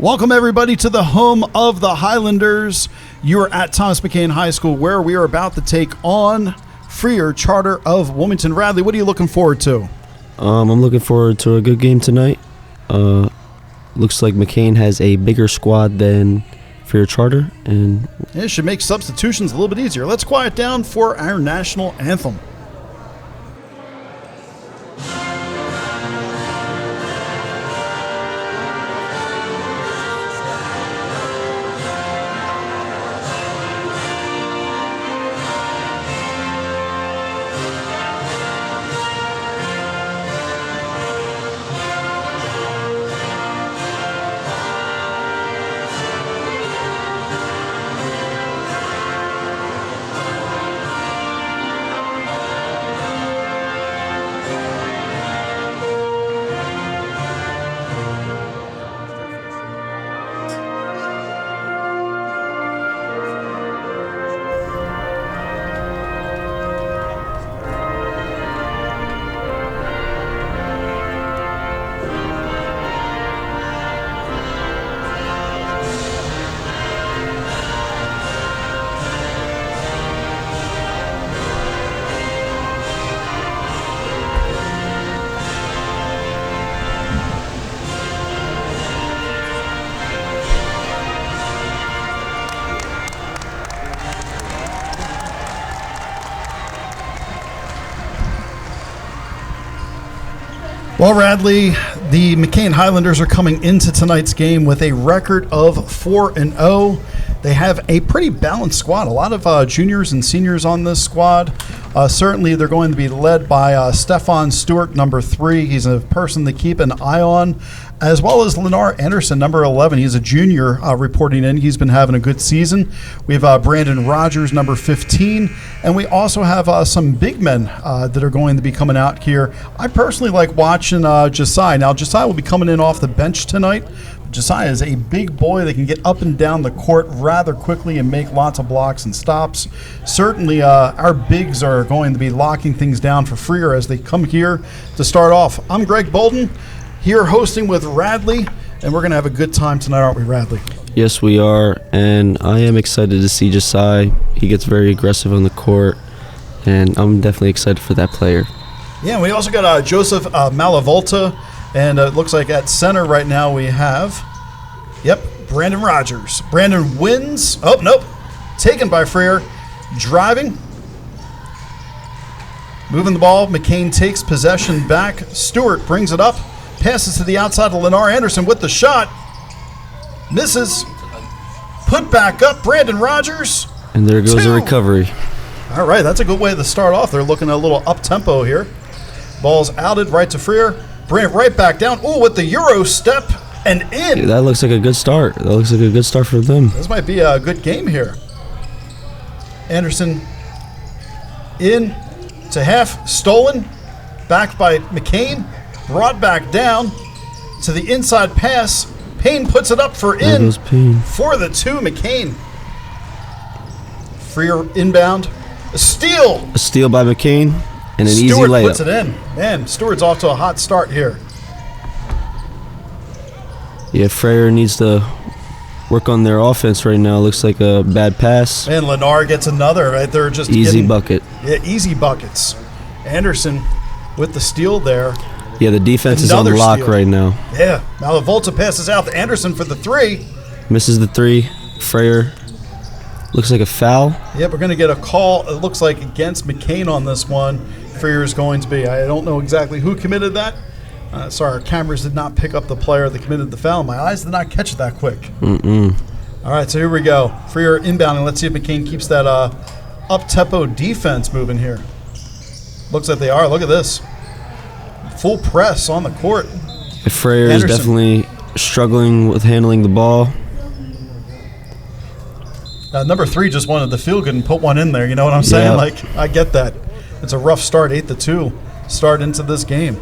Welcome, everybody, to the home of the Highlanders. You are at Thomas McKean High School, where we are about to take on Freire Charter of Wilmington. Radley, what are you looking forward to? I'm looking forward to a good game tonight. Looks like McKean has a bigger squad than Freire Charter, and It should make substitutions a little bit easier. Let's quiet down for our national anthem. Well, Radley, the McKean Highlanders are coming into tonight's game with a record of 4-0. They have a pretty balanced squad. A lot of juniors and seniors on this squad. Certainly, they're going to be led by Stefan Stewart, number 3. He's a person to keep an eye on, as well as Lennar Anderson, number 11. He's a junior reporting in. He's been having a good season. We have Brandon Rogers, number 15, and we also have some big men that are going to be coming out here. I personally like watching Josiah. Now, Josiah will be coming in off the bench tonight. Josiah is a big boy that can get up and down the court rather quickly and make lots of blocks and stops. Certainly, our bigs are going to be locking things down for Freire as they come here to start off. I'm Greg Bolden, here hosting with Radley, and we're going to have a good time tonight, aren't we, Radley? yes, we are, and I am excited to see Josiah. He gets very aggressive on the court, and I'm definitely excited for that player. Yeah, we also got Joseph Malavolta, and it looks like at center right now we have, Brandon Rogers. Brandon wins. Oh, nope. Taken by Freire. Driving. Moving the ball. McKean takes possession back. Stewart brings it up. Passes to the outside of Lennar Anderson with the shot. Misses. Put back up. Brandon Rogers. And there goes a recovery. All right, that's a good way to start off. They're looking at a little up-tempo here. Ball's outed right to Freire. Bring it right back down. Oh, with the Euro step and in. Yeah, that looks like a good start. That looks like a good start for them. This might be a good game here. Anderson in to half. Stolen. Back by McKean. Brought back down to the inside pass. Payne puts it up for There in. goes Payne. For the 2, McKean. Freire inbound. A steal. A steal by McKean and an easy Stewart layup. puts it in. Man, Stewart's off to a hot start here. Yeah, Freire needs to work on their offense right now. Looks like a bad pass. And Lennar gets another. Right, they're just Easy bucket. Yeah, easy buckets. Anderson with the steal there. Yeah, the defense is on Another lock steal. right now. Yeah, Malavolta passes out to Anderson for the 3. Misses the 3. Freire looks like a foul. Yep, we're going to get a call, it looks like, against McKean on this one. Freire is going to be. I don't know exactly who committed that. Sorry, our cameras did not pick up the player that committed the foul. My eyes did not catch it that quick. All right, so here we go. Freire inbounding. Let's see if McKean keeps that up-tempo defense moving here. Looks like they are. Look at this. Full press on the court. Freire is definitely struggling with handling the ball. Number 3 just wanted to feel good and put one in there. You know what I'm saying? Yeah. Like, I get that. It's a rough start, 8-2 start into this game.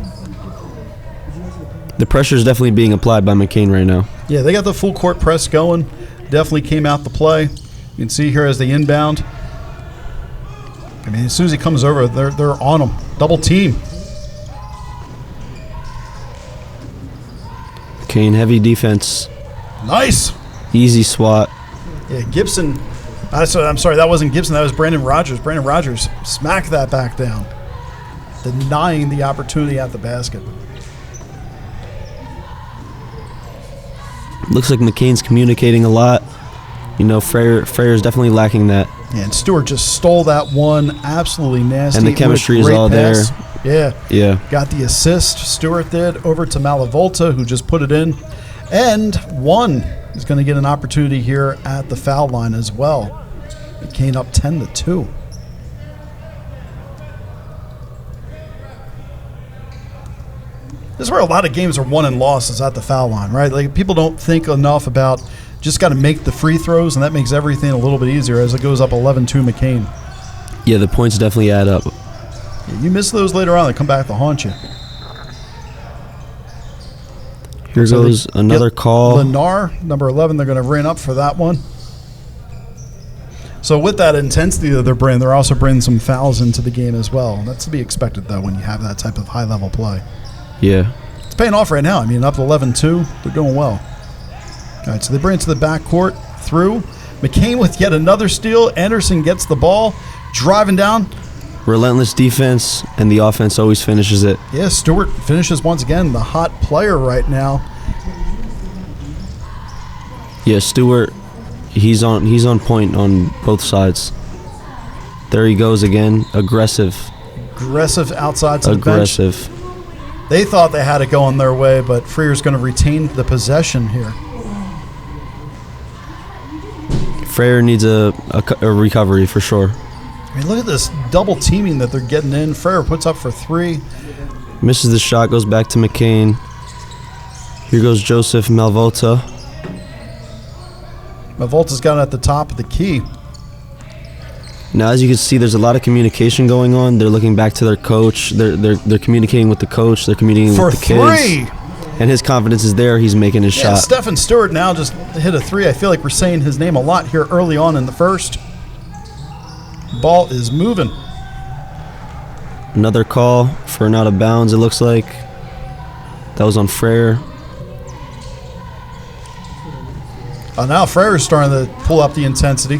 The pressure is definitely being applied by McKean right now. Yeah, they got the full court press going. Definitely came out to play. You can see here as they inbound. I mean, as soon as he comes over, they're on him. Double team. McKean, heavy defense. Nice. Easy swat. Yeah, Gibson. I'm sorry, that wasn't Gibson. That was Brandon Rogers. Brandon Rogers smacked that back down, denying the opportunity at the basket. Looks like McKean's communicating a lot. Freire's definitely lacking that. Yeah, and Stewart just stole that one. Absolutely nasty. And the chemistry is all pass. there. Yeah. Got the assist, Stewart did, over to Malavolta, who just put it in. And one is going to get an opportunity here at the foul line as well. McKean up 10-2. This is where a lot of games are won and lost, is at the foul line, right? Like, people don't think enough about just got to make the free throws, and that makes everything a little bit easier as it goes up 11-2 McKean. Yeah, the points definitely add up. Yeah, you miss those later on, they come back to haunt you. Here goes another call. Lennar, number 11, they're going to ring up for that one. So with that intensity that they're bringing, they're also bringing some fouls into the game as well. That's to be expected, though, when you have that type of high-level play. Yeah. It's paying off right now. I mean, up 11-2, they're doing well. All right, so they bring it to the backcourt, through. McKean with yet another steal. Anderson gets the ball, driving down. Relentless defense, and the offense always finishes it. Yeah, Stewart finishes once again, the hot player right now. Yeah, Stewart, he's on point on both sides. There he goes again, aggressive. Aggressive outside to the bench. Aggressive. They thought they had it going their way, but Freire's going to retain the possession here. Freire needs a recovery for sure. I mean, look at this double teaming that they're getting in. Freire puts up for three. Misses the shot, goes back to McKean. Here goes Joseph Malvolta. Malvolta's got it at the top of the key. Now, as you can see, there's a lot of communication going on. They're looking back to their coach. They're communicating with the coach. They're communicating with the kids. And his confidence is there. He's making his shot. Stephen Stewart now just hit a three. I feel like we're saying his name a lot here early on in the first. Ball is moving. Another call for an out of bounds, it looks like. That was on Freire. Now Freire's starting to pull up the intensity.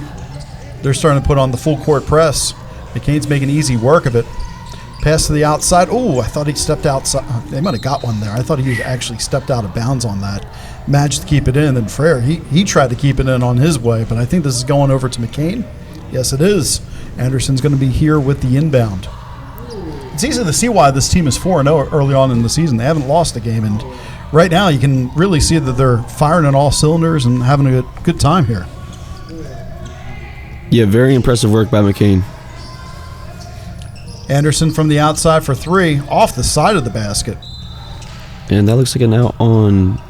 They're starting to put on the full court press. McKean's making easy work of it. Pass to the outside. Oh, I thought he stepped outside. They might have got one there. I thought he actually stepped out of bounds on that. Managed to keep it in. And Freire, he tried to keep it in on his way, but I think this is going over to McKean. Yes, it is. Anderson's going to be here with the inbound. It's easy to see why this team is 4-0 early on in the season. They haven't lost a game, and right now you can really see that they're firing on all cylinders and having a good time here. Yeah, very impressive work by McKean. Anderson from the outside for three, off the side of the basket. And that looks like an out on...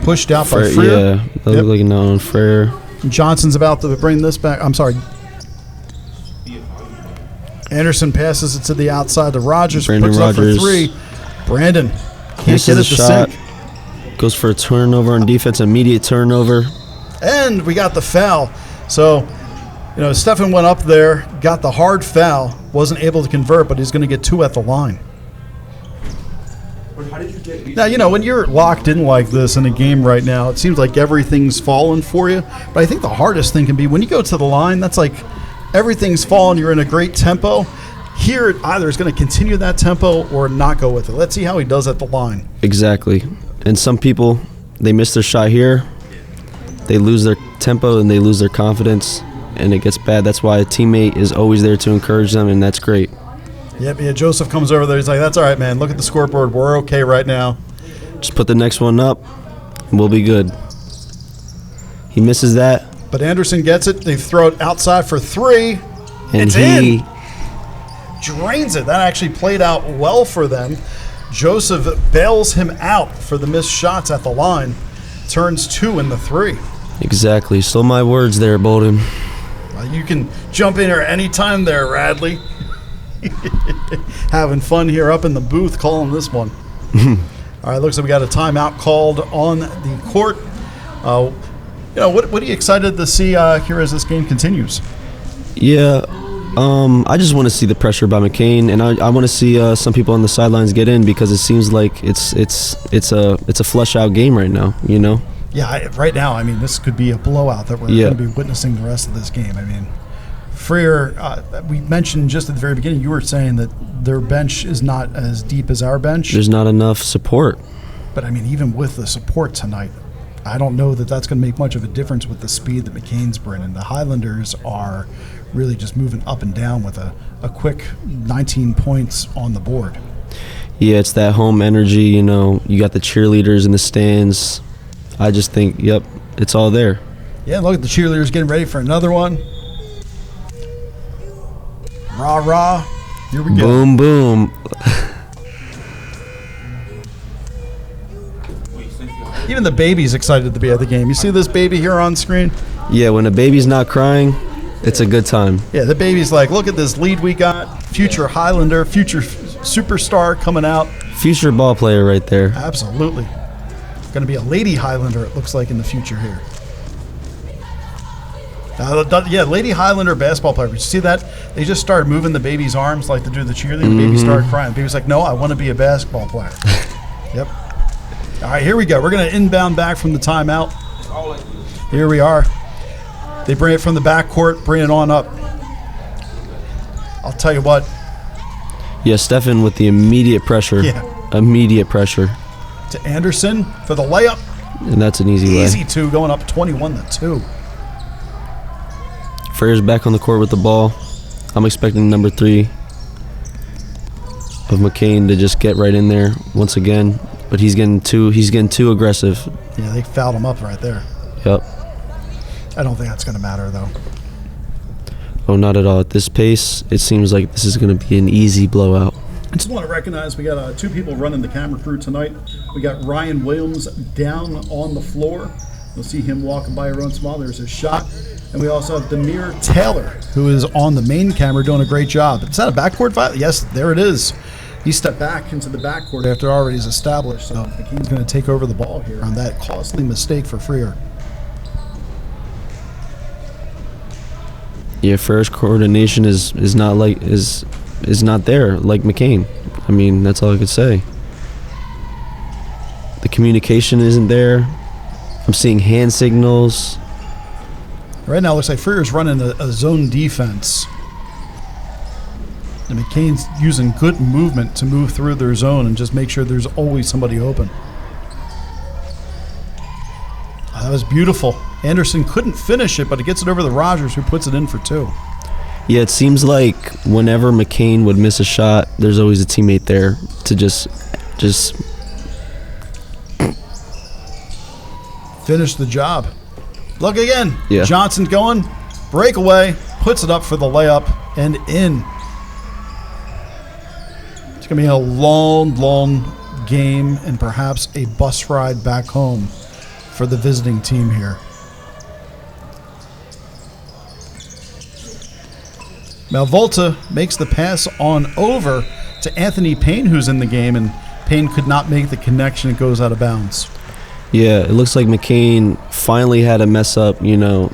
Pushed out by Freire. Yeah, that looks like an out on Freire. Johnson's about to bring this back. I'm sorry. Anderson passes it to the outside to Rogers. Brandon puts Rogers. Up for three. Brandon can't get it to shot. sink. Goes for a turnover on defense, immediate turnover. And we got the foul. So, Stefan went up there, got the hard foul, wasn't able to convert, but he's going to get two at the line. Now, when you're locked in like this in a game right now, it seems like everything's fallen for you. But I think the hardest thing can be when you go to the line, that's like everything's fallen, you're in a great tempo. Here, it either is going to continue that tempo or not go with it. Let's see how he does at the line. Exactly. And some people, they miss their shot here. They lose their tempo and they lose their confidence, and it gets bad. That's why a teammate is always there to encourage them, and that's great. Yep, yeah, Joseph comes over there. He's like, that's all right, man. Look at the scoreboard. We're okay right now. Just put the next one up, and we'll be good. He misses that. But Anderson gets it. They throw it outside for three. And it's in. Drains it. That actually played out well for them. Joseph bails him out for the missed shots at the line. Turns two in the three. Exactly. Stole my words there, Bolden. You can jump in here anytime there, Radley. Having fun here up in the booth calling this one. All right, looks like we got a timeout called on the court. What are you excited to see here as this game continues? Yeah, I just want to see the pressure by McKean, and I want to see some people on the sidelines get in, because it seems like it's a flush out game right now. You know. Yeah, right now, I mean, this could be a blowout that we're going to be witnessing the rest of this game. I mean, Freire, we mentioned just at the very beginning, you were saying that their bench is not as deep as our bench. There's not enough support. But, I mean, even with the support tonight, I don't know that that's going to make much of a difference with the speed that McKean's bringing. The Highlanders are really just moving up and down with a quick 19 points on the board. Yeah, it's that home energy, you know. You got the cheerleaders in the stands. I just think, yep, it's all there. Yeah, look at the cheerleaders getting ready for another one. Rah, rah. Here we go. Boom, boom. Even the baby's excited to be at the game. You see this baby here on screen? Yeah, when a baby's not crying, it's a good time. Yeah, the baby's like, look at this lead we got. Future Highlander, future superstar coming out. Future ball player right there. Absolutely. Going to be a lady Highlander, it looks like, in the future here. Yeah, lady Highlander basketball player. Did you see that? They just started moving the baby's arms like they do the cheerleading. The baby started crying. The baby's like, no, I want to be a basketball player. Yep. All right, here we go. We're going to inbound back from the timeout. Here we are. They bring it from the backcourt, bring it on up. I'll tell you what. Yeah, Stefan with the immediate pressure. Yeah. Immediate pressure. To Anderson for the layup. And that's an easy way. Easy two, going up 21-2. Freire's back on the court with the ball. I'm expecting number 3 of McKean to just get right in there once again. But he's getting too aggressive. Yeah, they fouled him up right there. Yep. I don't think that's going to matter, though. Oh, not at all. At this pace, it seems like this is going to be an easy blowout. I just want to recognize we got 2 people running the camera crew tonight. We got Ryan Williams down on the floor. You'll see him walking by every once in a while. There's his shot. And we also have Demir Taylor, who is on the main camera doing a great job. Is that a backcourt violation? Yes, there it is. He stepped back into the backcourt after already is established. So McKean's going to take over the ball here on that costly mistake for Freire. Yeah, Freire's coordination is not there like McKean. I mean, that's all I could say. The communication isn't there. I'm seeing hand signals. Right now, it looks like Freire's running a zone defense. And McKean's using good movement to move through their zone and just make sure there's always somebody open. Oh, that was beautiful. Anderson couldn't finish it, but it gets it over to Rogers, who puts it in for 2. Yeah, it seems like whenever McKean would miss a shot, there's always a teammate there to just finish the job. Look again. Yeah. Johnson going. Breakaway. Puts it up for the layup and in. It's going to be a long, long game and perhaps a bus ride back home for the visiting team here. Malvolta makes the pass on over to Anthony Payne, who's in the game, and Payne could not make the connection. It goes out of bounds. Yeah, it looks like McKean finally had a mess up. You know,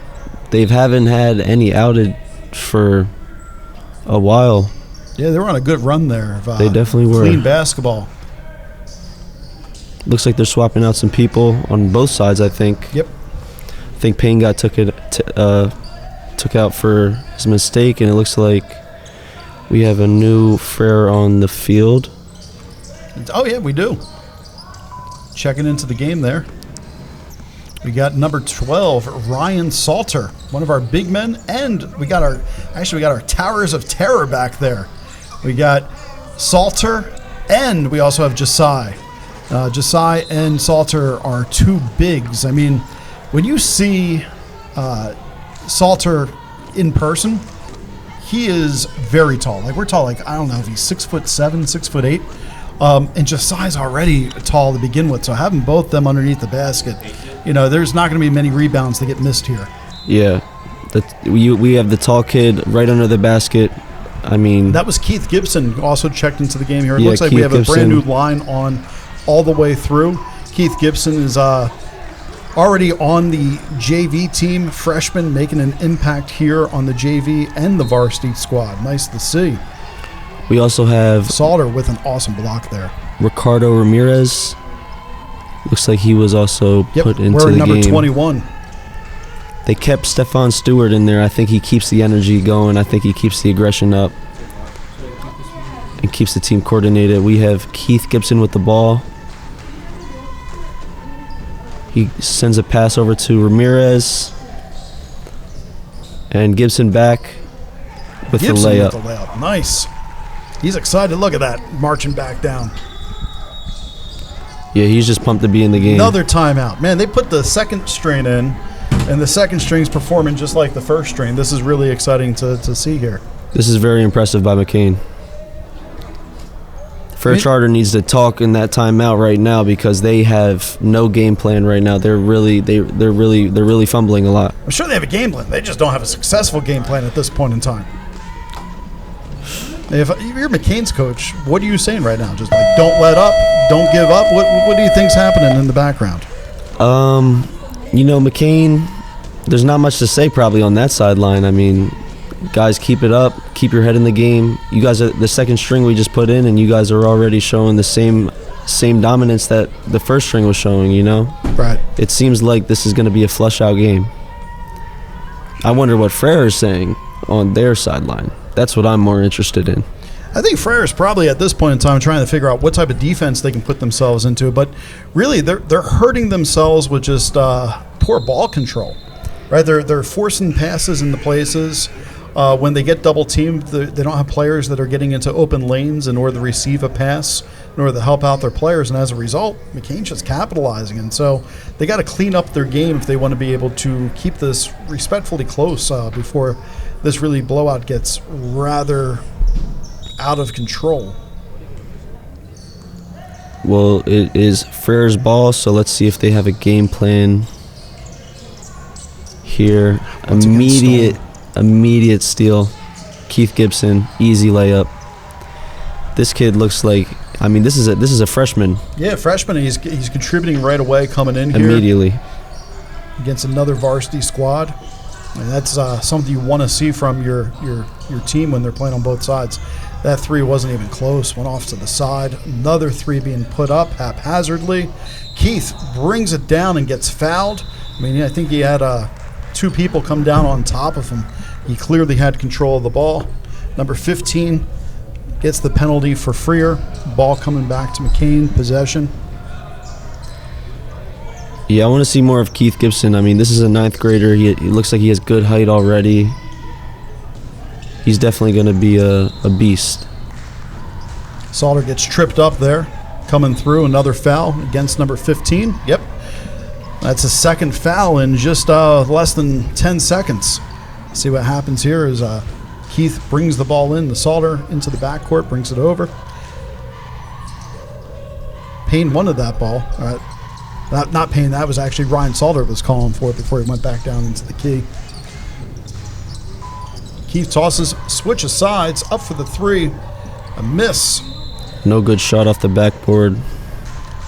they haven't had any outage for a while. Yeah, they were on a good run there. They definitely were. Clean basketball. Looks like they're swapping out some people on both sides, I think. Yep. I think Payne got took out for his mistake, and it looks like we have a new Freire on the field. Oh, yeah, we do. Checking into the game there. We got number 12, Ryan Salter, one of our big men, and we got our towers of terror back there. We got Salter, and we also have Jasai. Jasai and Salter are 2 bigs. I mean, when you see Salter in person, he is very tall. Like, we're tall. Like, I don't know if he's 6'7", 6'8". And Jasai's already tall to begin with, so having both them underneath the basket, you know, there's not going to be many rebounds that get missed here. Yeah, we have the tall kid right under the basket. I mean, that was Keith Gibson who also checked into the game here. It yeah, looks like Keith we have Gibson. A brand new line on all the way through. Keith Gibson is already on the JV team, freshman making an impact here on the JV and the varsity squad. Nice to see. We also have Salter with an awesome block there. Ricardo Ramirez. Looks like he was also put into the number game. 21. They kept Stephon Stewart in there. I think he keeps the energy going. I think he keeps the aggression up and keeps the team coordinated. We have Keith Gibson with the ball. He sends a pass over to Ramirez. And Gibson back with the layup. Nice. He's excited. Look at that, marching back down. Yeah, he's just pumped to be in the game. Another timeout. Man, they put the second string in, and the second string's performing just like the first string. This is really exciting to see here. This is very impressive by McKean. Freire Charter needs to talk in that timeout right now because they have no game plan right now. They're really fumbling a lot. I'm sure they have a game plan. They just don't have a successful game plan at this point in time. If you're McKean's coach, what are you saying right now? Just like, don't let up, don't give up. What do you think's happening in the background? McKean, there's not much to say probably on that sideline. I mean, guys, keep it up, keep your head in the game. You guys are the second string we just put in, and you guys are already showing the same dominance that the first string was showing. Right. It seems like this is going to be a flush-out game. I wonder what Freire is saying on their sideline. That's what I'm more interested in. I think Freire is probably at this point in time trying to figure out what type of defense they can put themselves into, but really they're hurting themselves with just poor ball control. Right? They're forcing passes into places. When they get double teamed, they don't have players that are getting into open lanes in order to receive a pass, in order to help out their players, and as a result, McKean's just capitalizing. And so they got to clean up their game if they want to be able to keep this respectfully close before this really blowout gets rather out of control. Well, it is Freire's ball, so let's see if they have a game plan here. Immediate steal. Keith Gibson, easy layup. This kid looks like, this is a freshman. Yeah, freshman. He's contributing right away, coming in here immediately against another varsity squad. And that's something you want to see from your team when they're playing on both sides. That three wasn't even close. Went off to the side. Another three being put up haphazardly. Keith brings it down and gets fouled. I think he had two people come down on top of him. He clearly had control of the ball. Number 15 gets the penalty for Freire. Ball coming back to McKean. Possession. Yeah, I want to see more of Keith Gibson. This is a ninth grader. He looks like he has good height already. He's definitely going to be a beast. Salter gets tripped up there. Coming through, another foul against number 15. Yep. That's a second foul in just less than 10 seconds. See what happens here is Keith brings the ball in, the Salter into the backcourt, brings it over. Payne wanted that ball. Not Payne, that was actually Ryan Salter was calling for it before he went back down into the key. Keith tosses, switches sides, up for the three. A miss. No good shot off the backboard.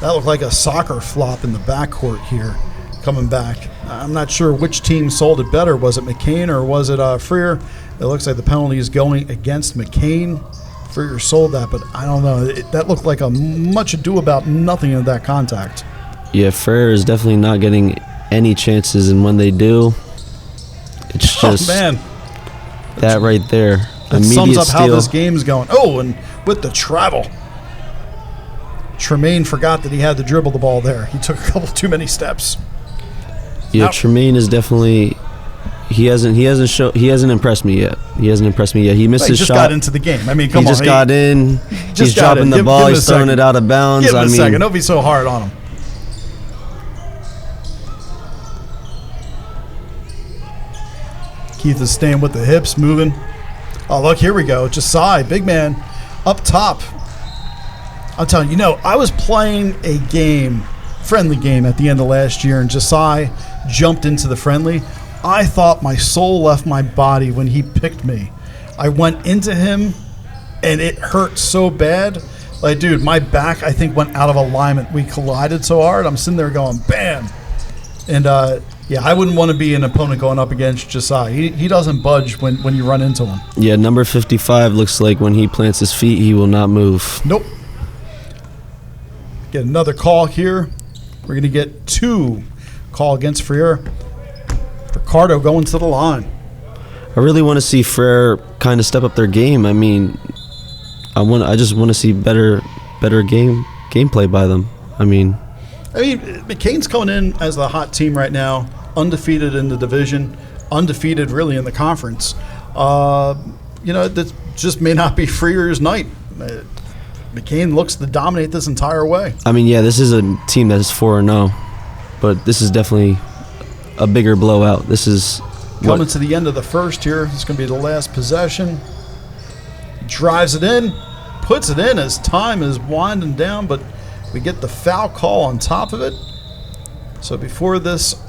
That looked like a soccer flop in the backcourt here, coming back. I'm not sure which team sold it better. Was it McKean or was it Freire? It looks like the penalty is going against McKean. Freire sold that, but I don't know. That looked like a much ado about nothing in that contact. Yeah, Freire is definitely not getting any chances, and when they do, it's just that right there. It sums up how this game's going. Oh, and with the travel. Tremaine forgot that he had to dribble the ball there. He took a couple too many steps. Yeah, Tremaine is definitely he hasn't impressed me yet. He missed his shot. He just got into the game. Come on. He just got in. He's dropping the ball. He's throwing it out of bounds. Give him a second. Don't be so hard on him. Keith is staying with the hips, moving. Oh, look, here we go. Josiah, big man, up top. I'm telling you, I was playing a friendly game at the end of last year, and Josiah jumped into the friendly. I thought my soul left my body when he picked me. I went into him, and it hurt so bad. Like, dude, my back, I think, went out of alignment. We collided so hard. I'm sitting there going, bam. And, yeah, I wouldn't want to be an opponent going up against Josiah. He doesn't budge when you run into him. Yeah, number 55 looks like when he plants his feet, he will not move. Nope. Get another call here. We're going to get 2 call against Freire. Ricardo going to the line. I really want to see Freire kind of step up their game. I mean, I just want to see better gameplay by them. I mean, McKean's coming in as the hot team right now, undefeated in the division, undefeated really in the conference. That just may not be Freire's night. McKean looks to dominate this entire way. I mean, yeah, this is a team that is 4-0, but this is definitely a bigger blowout. This is coming to the end of the first here. It's going to be the last possession. Drives it in, puts it in as time is winding down, but we get the foul call on top of it. So before this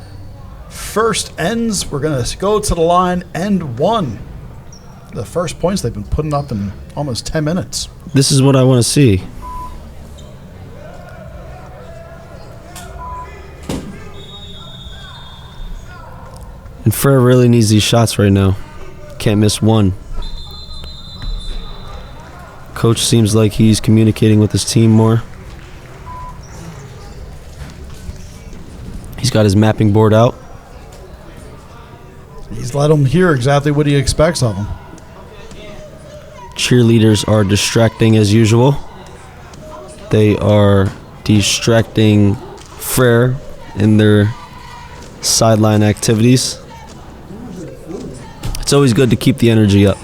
first ends, we're going to go to the line and 1. The first points they've been putting up in almost 10 minutes. This is what I want to see. And Freire really needs these shots right now. Can't miss one. Coach seems like he's communicating with his team more. He's got his mapping board out. He's let them hear exactly what he expects of them. Cheerleaders are distracting as usual. They are distracting Freire in their sideline activities. It's always good to keep the energy up.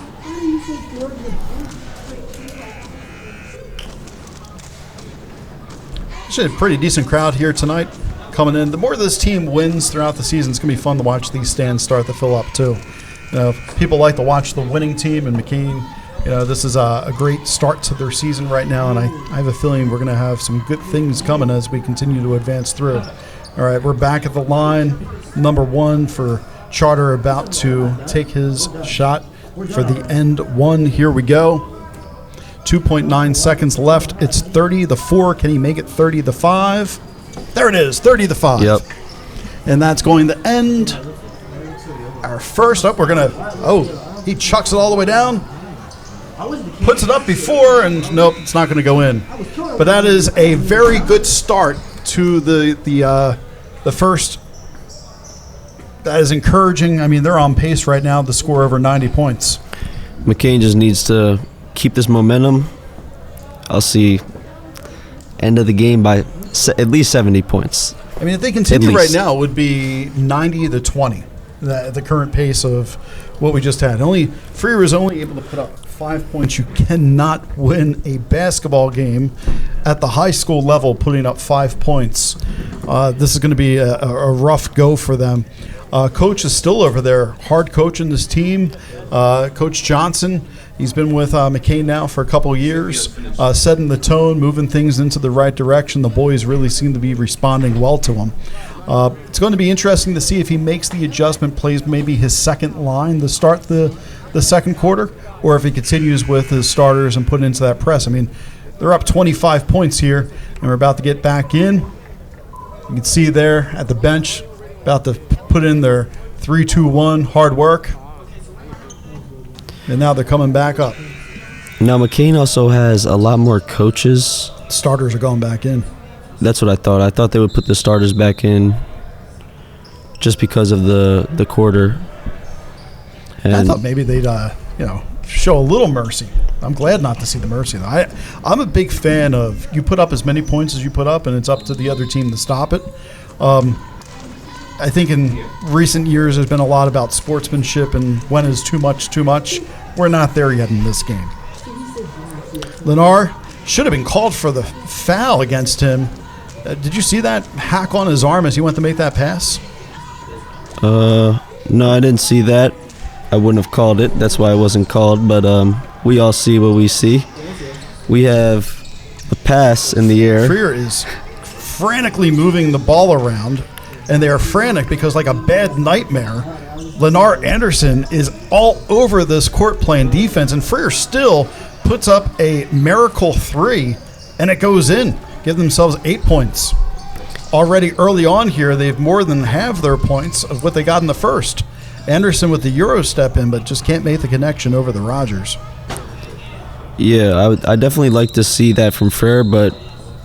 Actually, a pretty decent crowd here tonight coming in. The more this team wins throughout the season, it's going to be fun to watch these stands start to fill up too. People like to watch the winning team, and McKean, this is a great start to their season right now, and I have a feeling we're going to have some good things coming as we continue to advance through. All right, we're back at the line. Number 1 for Charter about to take his shot for the end 1. Here we go. 2.9 seconds left. It's 30-4. Can he make it 30-5? There it is, 30-5. Yep. And that's going to end our first up. He chucks it all the way down. Puts it up before, and nope, it's not going to go in. But that is a very good start to the first. That is encouraging. I mean, they're on pace right now to score over 90 points. McKean just needs to keep this momentum. I'll see end of the game by at least 70 points. I mean, if they continue right now, it would be 90-20, the current pace of what we just had. Freire is only able to put up 5 points. You cannot win a basketball game at the high school level putting up 5 points. This is going to be a rough go for them. Coach is still over there, hard coaching this team. Coach Johnson, he's been with McKean now for a couple of years, setting the tone, moving things into the right direction. The boys really seem to be responding well to him. It's going to be interesting to see if he makes the adjustment, plays maybe his second line to start the second quarter, or if he continues with his starters and put into that press. I mean, they're up 25 points here, and we're about to get back in. You can see there at the bench, about to put in their 3-2-1 hard work. And now they're coming back up. Now, McKean also has a lot more coaches. Starters are going back in. That's what I thought. I thought they would put the starters back in just because of the quarter. And I thought maybe they'd, show a little mercy. I'm glad not to see the mercy. I'm a big fan of you put up as many points as you put up, and it's up to the other team to stop it. I think in recent years there's been a lot about sportsmanship and when is too much too much. We're not there yet in this game. Lennar should have been called for the foul against him. Did you see that hack on his arm as he went to make that pass? No, I didn't see that. I wouldn't have called it. That's why it wasn't called. But we all see what we see. We have a pass in the air. Freire is frantically moving the ball around, and they are frantic because, like a bad nightmare, Lennar Anderson is all over this court playing defense, and Freire still puts up a miracle 3, and it goes in. Give themselves 8 points. already early on here, they've more than halved their points of what they got in the first. Anderson with the Euro step in, but just can't make the connection over the Rogers. Yeah, I definitely like to see that from Freire, but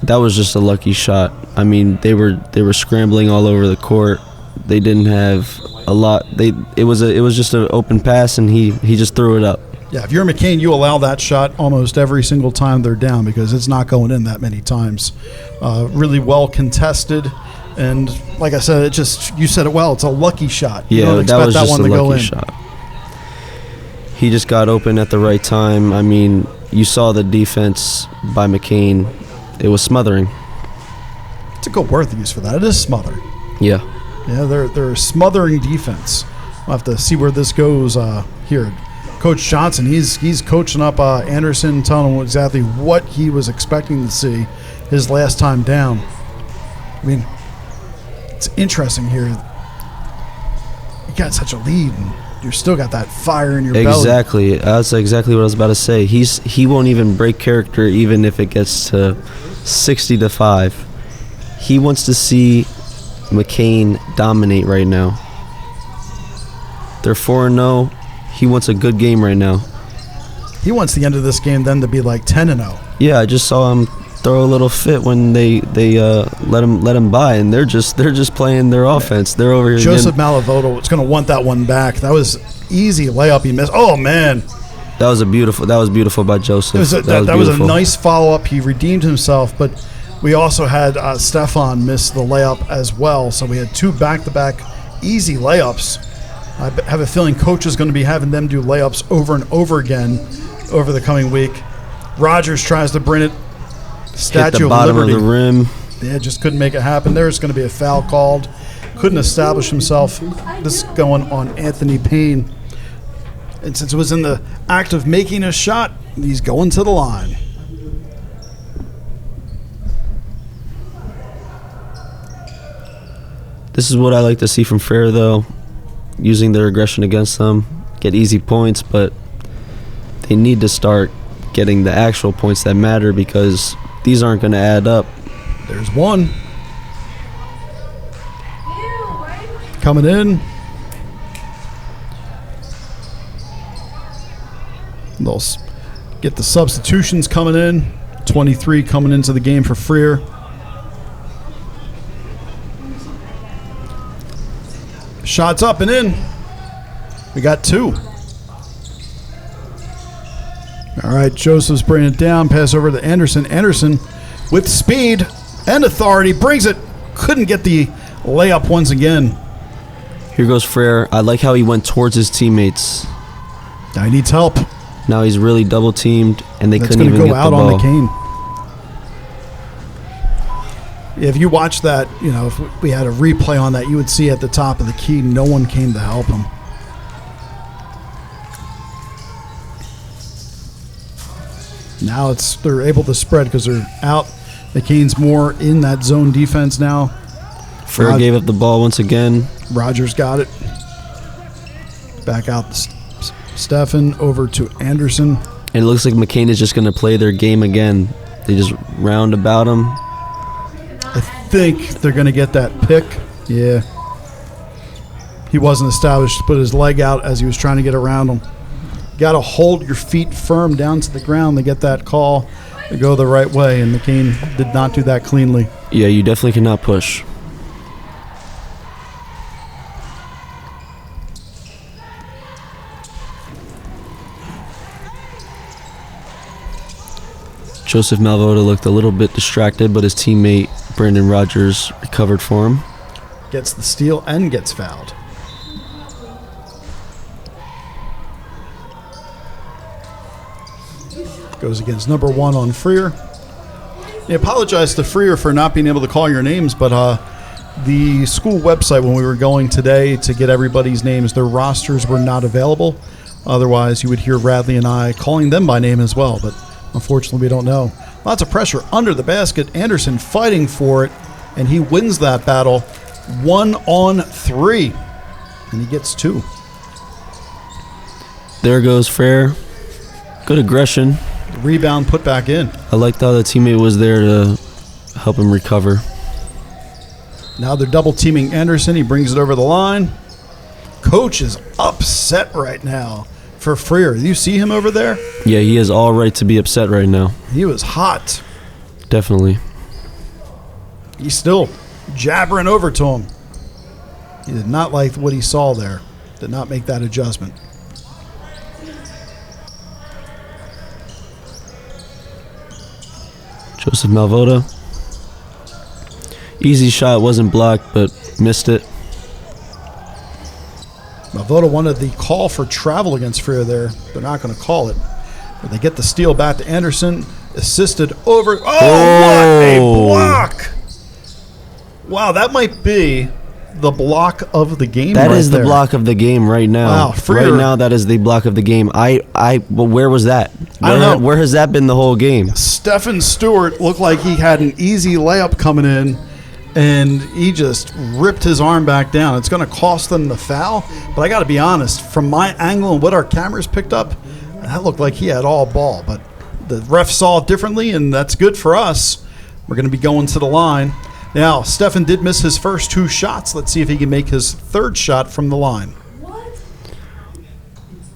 that was just a lucky shot. I mean, they were scrambling all over the court. They didn't have a lot. It was just an open pass, and he just threw it up. Yeah, if you're McKean, you allow that shot almost every single time they're down because it's not going in that many times. Really well contested, and like I said, you said it well. It's a lucky shot. You don't expect that was that just one a to go lucky in. shot. He just got open at the right time. I mean, you saw the defense by McKean. It was smothering. It's a good word to use for that. It is smother. Yeah. Yeah, they're a smothering defense. We'll have to see where this goes here. Coach Johnson, he's coaching up Anderson, telling him exactly what he was expecting to see his last time down. I mean, it's interesting here. You got such a lead, and you still got that fire in your belly. Exactly. That's exactly what I was about to say. He won't even break character even if it gets to 60-5. He wants to see McKean dominate right now. They're 4-0. He wants a good game right now. He wants the end of this game then to be like 10-0. Yeah, I just saw him throw a little fit when they let him by, and they're just playing their offense. They're over here. Joseph Malavoto is going to want that one back. That was easy layup he missed. Oh man, that was beautiful by Joseph. That was a nice follow up. He redeemed himself, but we also had Stefan miss the layup as well. So we had two back-to-back easy layups. I have a feeling coach is going to be having them do layups over and over again over the coming week. Rogers tries to bring it. Statue Hit the bottom of Liberty. Of the rim. Yeah, just couldn't make it happen. There's going to be a foul called. Couldn't establish himself. This is going on Anthony Payne. And since it was in the act of making a shot, he's going to the line. This is what I like to see from Freire, though. Using their aggression against them, get easy points, but they need to start getting the actual points that matter because these aren't going to add up. There's one. Coming in. They'll get the substitutions coming in. 23 coming into the game for Freire. Shots up and in. We got two. All right, Joseph's bringing it down. Pass over to Anderson. Anderson with speed and authority brings it. Couldn't get the layup once again. Here goes Freire. I like how he went towards his teammates. Now he needs help. Now he's really double teamed, and they That's couldn't even go get the out ball. on McKean. If you watch that, if we had a replay on that, you would see at the top of the key, no one came to help him. Now they're able to spread because they're out. McKean's more in that zone defense now. Freire gave up the ball once again. Rogers got it. Back out Stefan over to Anderson. And it looks like McKean is just going to play their game again. They just round about him. I think they're going to get that pick. Yeah. He wasn't established to put his leg out as he was trying to get around him. Got to hold your feet firm down to the ground to get that call to go the right way, and McKean did not do that cleanly. Yeah, you definitely cannot push. Joseph Malvoda looked a little bit distracted, but his teammate Brandon Rogers recovered for him. Gets the steal and gets fouled. Goes against number one on Freire. I apologize to Freire for not being able to call your names, but the school website, when we were going today to get everybody's names, their rosters were not available. Otherwise, you would hear Radley and I calling them by name as well, but unfortunately, we don't know. Lots of pressure under the basket. Anderson fighting for it, and he wins that battle 1-on-3, and he gets two. There goes Freire. Good aggression. Rebound put back in. I liked how the teammate was there to help him recover. Now they're double teaming Anderson. He brings it over the line. Coach is upset right now for Freire. You see him over there? Yeah, he has all right to be upset right now. He was hot. Definitely. He's still jabbering over to him. He did not like what he saw there. Did not make that adjustment. Joseph Malvota. Easy shot, wasn't blocked, but missed it. Malvota wanted the call for travel against Freire there. They're not going to call it. But they get the steal back to Anderson. Assisted over. Oh, what a block! Wow, that might be the block of the game. That right is the there. block of the game right now. Wow, Freire. Right now, that is the block of the game. Well, where was that? I don't know. Where has that been the whole game? Stephen Stewart looked like he had an easy layup coming in, and he just ripped his arm back down. It's going to cost them the foul, but I got to be honest, from my angle and what our cameras picked up, that looked like he had all ball, but the ref saw it differently, and that's good for us. We're going to be going to the line. Now, Stephen did miss his first 2 shots. Let's see if he can make his 3rd shot from the line.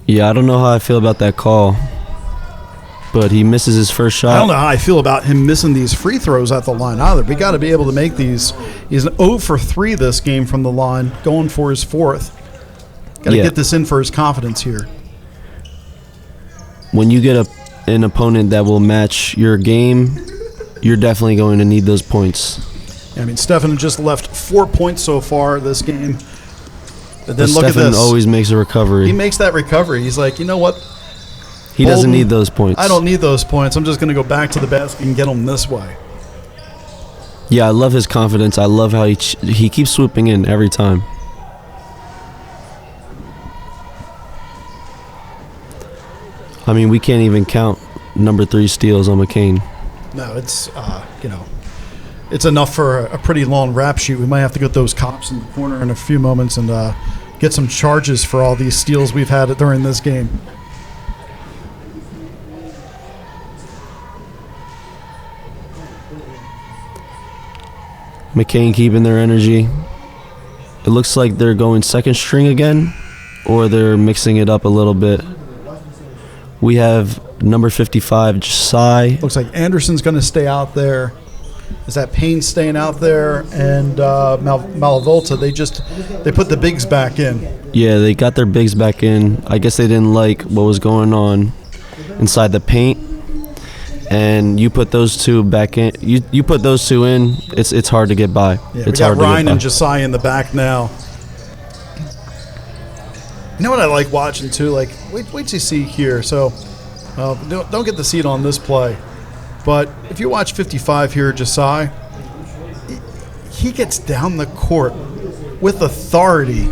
Yeah, I don't know how I feel about that call, but he misses his first shot. I don't know how I feel about him missing these free throws at the line either. We got to be able to make these. He's an 0 for 3 this game from the line, going for his 4th. Got to get this in for his confidence here. When you get an opponent that will match your game, you're definitely going to need those points. I mean, Stephen just left 4 points so far this game. But then look at Stephen this. always makes a recovery. He makes that recovery. He's like, you know what? He doesn't need those points. I don't need those points. I'm just going to go back to the basket and get them this way. Yeah, I love his confidence. I love how he keeps swooping in every time. I mean, we can't even count number 3 steals on McKean. No, it's, it's enough for a pretty long rap sheet. We might have to get those cops in the corner in a few moments and get some charges for all these steals we've had during this game. McKean keeping their energy. It looks like they're going second string again, or they're mixing it up a little bit. We have number 55, Josiah. Looks like Anderson's going to stay out there. Is that Payne staying out there? And Malvolta, they put the bigs back in. Yeah, they got their bigs back in. I guess they didn't like what was going on inside the paint. And you put those 2 back in. You put those 2 in. It's hard to get by. Yeah, it's we got hard Ryan to get by. and Josiah in the back now. You know what I like watching too? Like, wait till you see here. So, don't get the seat on this play, but if you watch 55 here, Josiah, he gets down the court with authority,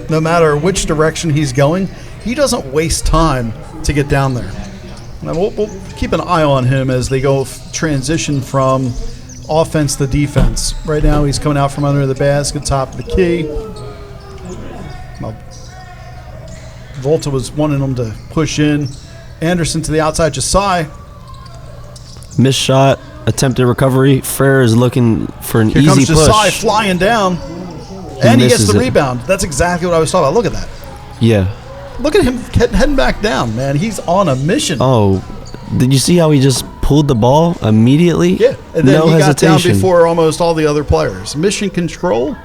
no matter which direction he's going. He doesn't waste time to get down there. Now, we'll keep an eye on him as they go transition from offense to defense. Right now, he's coming out from under the basket, top of the key. Volta was wanting him to push in. Anderson to the outside, Josiah. Missed shot, attempted recovery. Freire is looking for an Here easy comes Josiah push. flying down. And he gets misses the it. rebound. That's exactly what I was talking about. Look at that. Yeah. Look at him heading back down, man. He's on a mission. Oh, did you see how he just pulled the ball immediately? Yeah, and then no he hesitation. got down before almost all the other players. Mission control.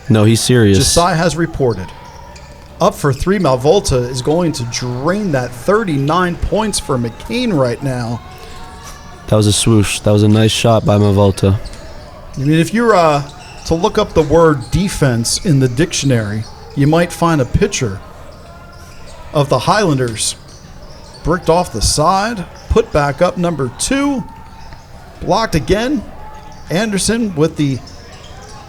No, he's serious. Josiah has reported. Up for 3, Malvolta is going to drain that 39 points for McKean right now. That was a swoosh. That was a nice shot by Malvolta. I mean, if you're to look up the word defense in the dictionary, you might find a picture of the Highlanders. Bricked off the side, put back up number 2, blocked again. Anderson with the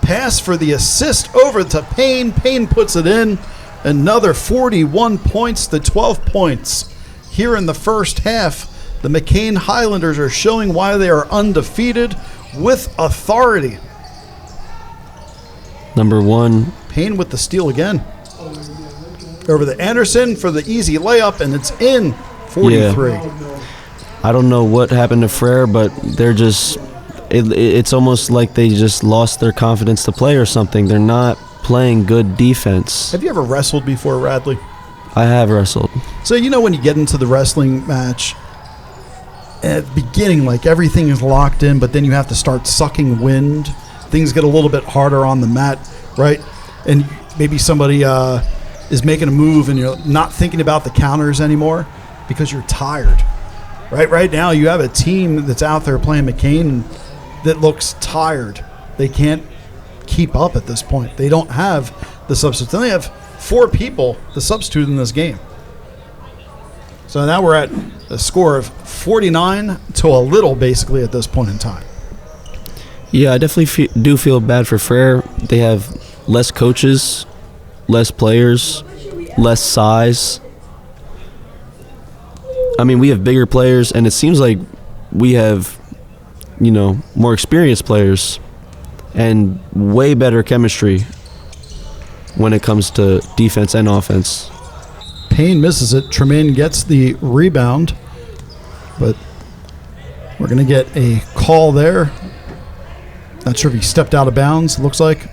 pass for the assist over to Payne. Payne puts it in. Another 41 points to 12 points. Here in the first half, the McKean Highlanders are showing why they are undefeated with authority. Number 1. Payne with the steal again. Over to Anderson for the easy layup, and it's in. 43. I don't know what happened to Freire, but they're just It's almost like they just lost their confidence to play or something. They're not playing good defense. Have you ever wrestled before, Radley? I have wrestled. So when you get into the wrestling match, at the beginning, like everything is locked in, but then you have to start sucking wind. Things get a little bit harder on the mat, right? And maybe somebody is making a move and you're not thinking about the counters anymore because you're tired. Right now, you have a team that's out there playing McKean that looks tired. They can't keep up at this point. They don't have the substitutes. They have 4 people to substitute in this game. So now we're at a score of 49 to a little, basically, at this point in time. Yeah, I definitely do feel bad for Freire. They have less coaches, less players, less size. I mean, we have bigger players, and it seems like we have, more experienced players and way better chemistry when it comes to defense and offense. Payne misses it. Tremaine gets the rebound, but we're going to get a call there. Not sure if he stepped out of bounds, looks like.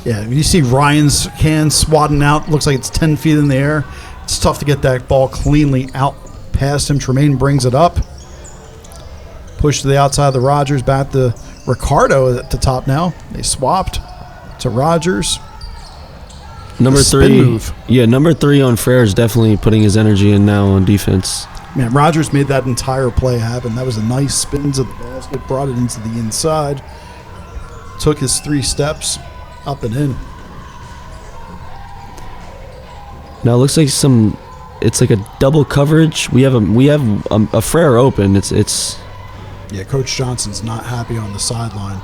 Yeah, you see Ryan's hand swatting out. Looks like it's 10 feet in the air. It's tough to get that ball cleanly out past him. Tremaine brings it up. Push to the outside of the Rogers. Back to Ricardo at the top now. They swapped to Rogers. Number Spin 3. Move. Yeah, number 3 on Freire is definitely putting his energy in now on defense. Man, Rogers made that entire play happen. That was a nice spin to the basket. Brought it into the inside. Took his 3 steps. Up and in. Now it looks like it's like a double coverage. We have a Freire open. It's Yeah, Coach Johnson's not happy on the sideline.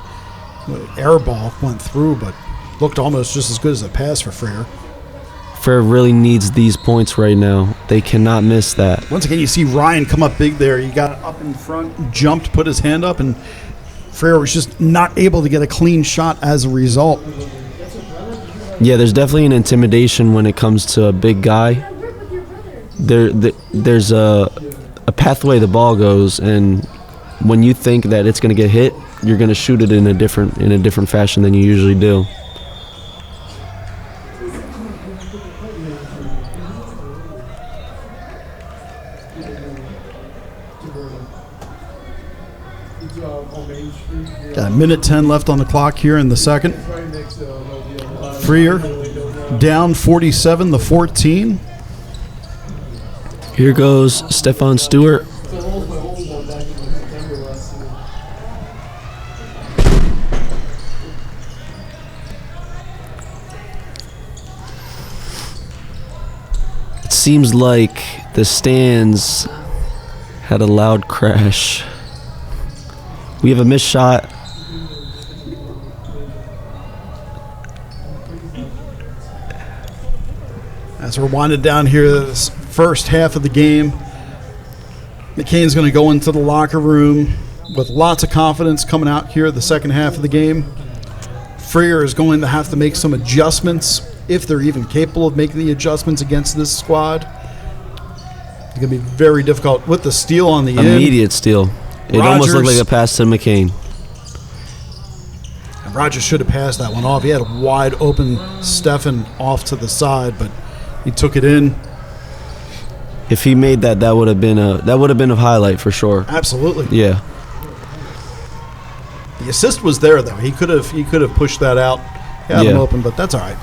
Air ball went through, but looked almost just as good as a pass for Freire. Freire really needs these points right now. They cannot miss that. Once again, you see Ryan come up big there. He got up in front, jumped, put his hand up, and Freire was just not able to get a clean shot as a result. Yeah, there's definitely an intimidation when it comes to a big guy. There's a pathway the ball goes, and when you think that it's going to get hit, you're going to shoot it in a different fashion than you usually do. Got a minute 10 left on the clock here in the second. Freire down 47-14. Here goes Stephon Stewart. It seems like the stands had a loud crash. We have a missed shot. As we're winding down here, this first half of the game, McKean's going to go into the locker room with lots of confidence coming out here the second half of the game. Freire is going to have to make some adjustments, if they're even capable of making the adjustments against this squad. It's going to be very difficult with the steal on the Immediate steal. It almost looked like a pass to McKean. And Rogers should have passed that one off. He had a wide open Stefan off to the side, but he took it in. If he made that, that would have been a highlight for sure. Absolutely. Yeah. The assist was there though. He could have pushed that out, had him open, but that's all right.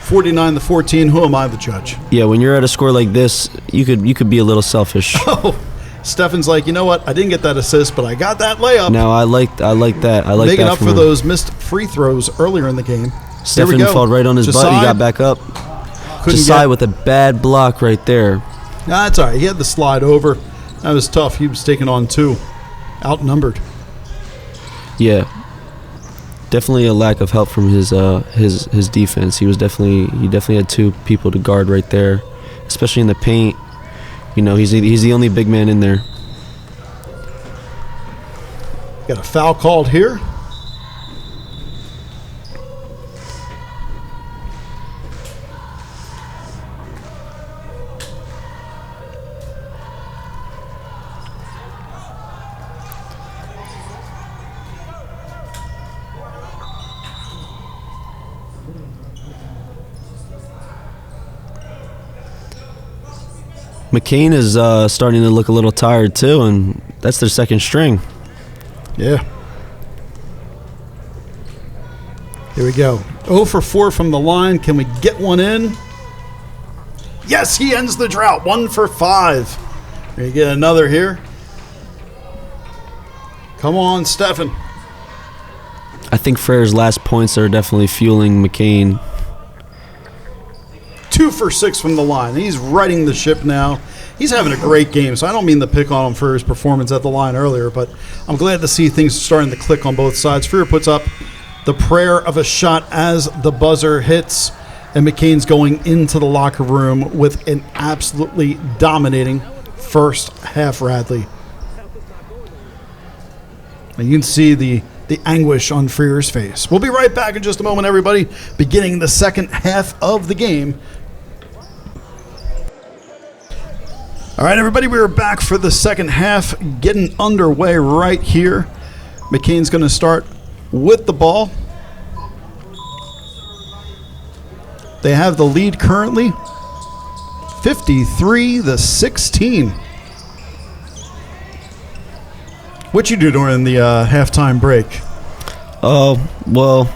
49-14. Who am I, the judge? Yeah, when you're at a score like this, you could be a little selfish. Oh, Stefan's like, you know what? I didn't get that assist, but I got that layup. Now I like that. I like making that up for those missed free throws earlier in the game. Stefan fell right on his butt. He got back up. Josiah with a bad block right there. Nah, that's all right. He had the slide over. That was tough. He was taking on 2, outnumbered. Yeah, definitely a lack of help from his defense. He definitely had 2 people to guard right there, especially in the paint. You know, he's the only big man in there. Got a foul called here. McKean is starting to look a little tired too, and that's their second string. Yeah. Here we go. 0 for 4 from the line. Can we get one in? Yes, he ends the drought. 1 for 5. We get another here. Come on, Stefan. I think Freire's last points are definitely fueling McKean. 2 for 6 from the line. He's riding the ship now. He's having a great game, so I don't mean to pick on him for his performance at the line earlier, but I'm glad to see things starting to click on both sides. Freire puts up the prayer of a shot as the buzzer hits, and McKean's going into the locker room with an absolutely dominating first half, Radley. And you can see the anguish on Freire's face. We'll be right back in just a moment, everybody, beginning the second half of the game. All right, everybody, we are back for the second half, getting underway right here. McKean's going to start with the ball. They have the lead currently, 53-16. What you do during the halftime break? Oh, well,